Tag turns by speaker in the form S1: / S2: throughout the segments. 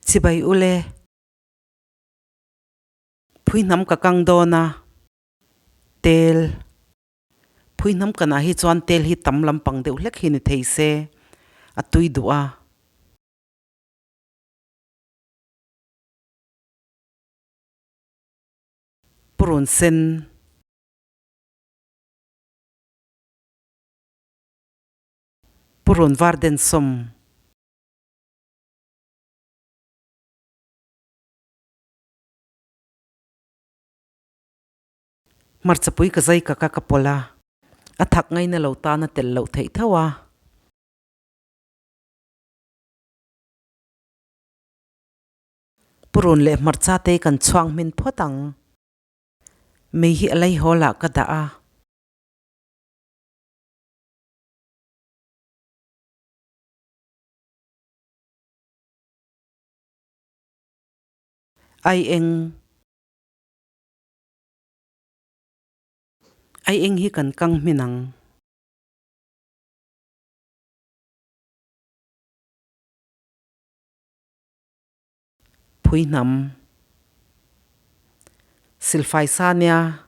S1: Chibay ule Phuihnam Kan dona tel Phuihnam Kan hi chuan tel hi tam lampang deuh hlek hi ni thei se atui du'a Purunsen Purunvar den som Hmarcha pui ka zai ka kapola athak ngai na lo ta na tel lo thei thawa Purun le hmarcha te kan chuang min photang mei hi alai hola ka da a Aieng hi kan kang minang Phuihnam silfai sania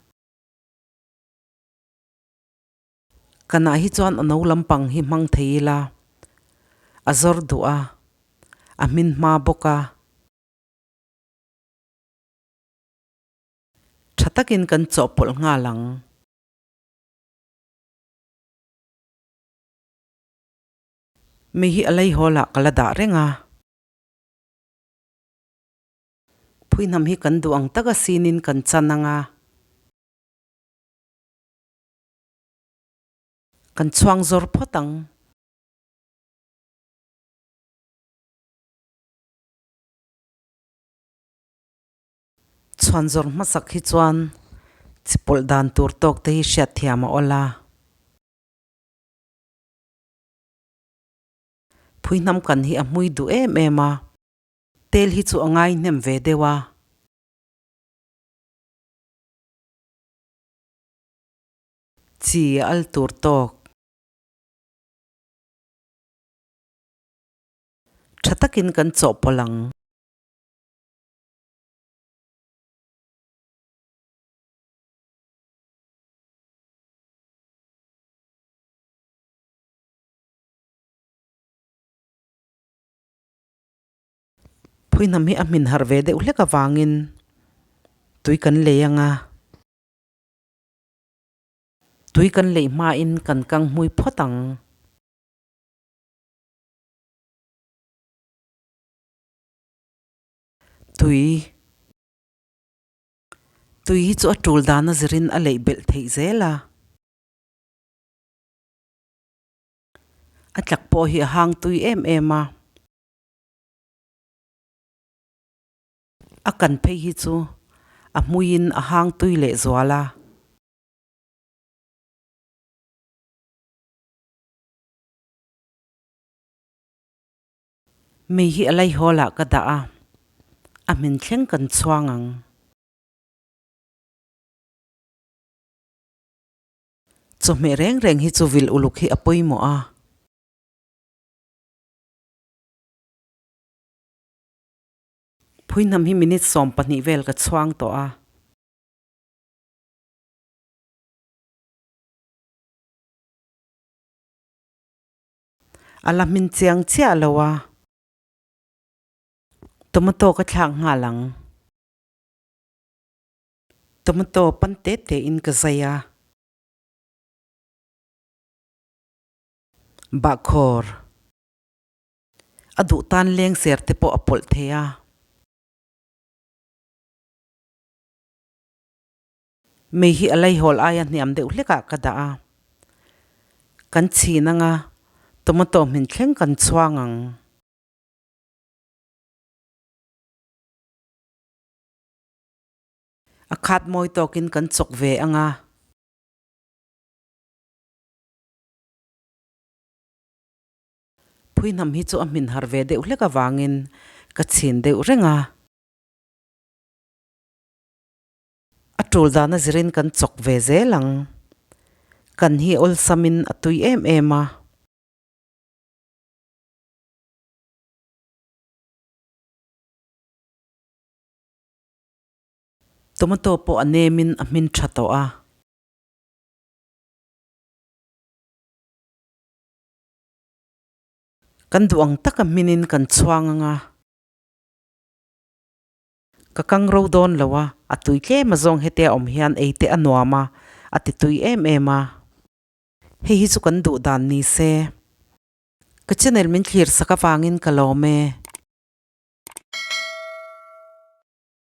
S1: kana hi chuan ano lampang hi mang theila azor du'a amin ma boka thatakin kan chopol nga lang mi hi alai hola kala da renga Phuihnam hi kan duang taka sinin kan chananga kan chuang zor photang chuan zor masak hi chuan chipol dan tur tok te hi hriat thiam a ola Phuihnam Kan hi a hmui du em a tel hi chu angai hnem ve dewa chi al tur tok thatakin kan chopolang Phuihnam hi a min har ve deuh hlek awangin tui kan leianga tui kan lei ma in kan kang hmui photang tui hi chu a tul dana zirin a lei bel thei zela a tlak po hi a hang tui em a a kan phei hi chu a hmuin a hang tui le zuala mei hi alai hola ka da a min thleng kan chuangang chawhmeh reng hi chu vil uluk hi a poimo a Phuihnam hi minute som pahnih vel ka chuang to a ala min chiang chia lowa tomato ka thlang nga lang tomato pante te in ka zaya Bahkhawr adu tan leng ser te po apol thea mei hi alai hol aya hniam deuh hleka ka da a kan chi nanga tomato min thleng kan chuangang a khat moi tokin kan chok ve anga Phuihnam hi chu a min har ve deuh hleka wangin ka chin deuh renga a tul dana zirin kan chok ve zelang kan hi ol samin atui em a tomato po anemin amin chato a. Kan duang taka minin kan chuang nga. Kakang rodon lawa atui ke mazong hete om hian eite anuama atitui ema. Hei hi chu kan du dan ni se. Kachanel min clear saka wangin kalome.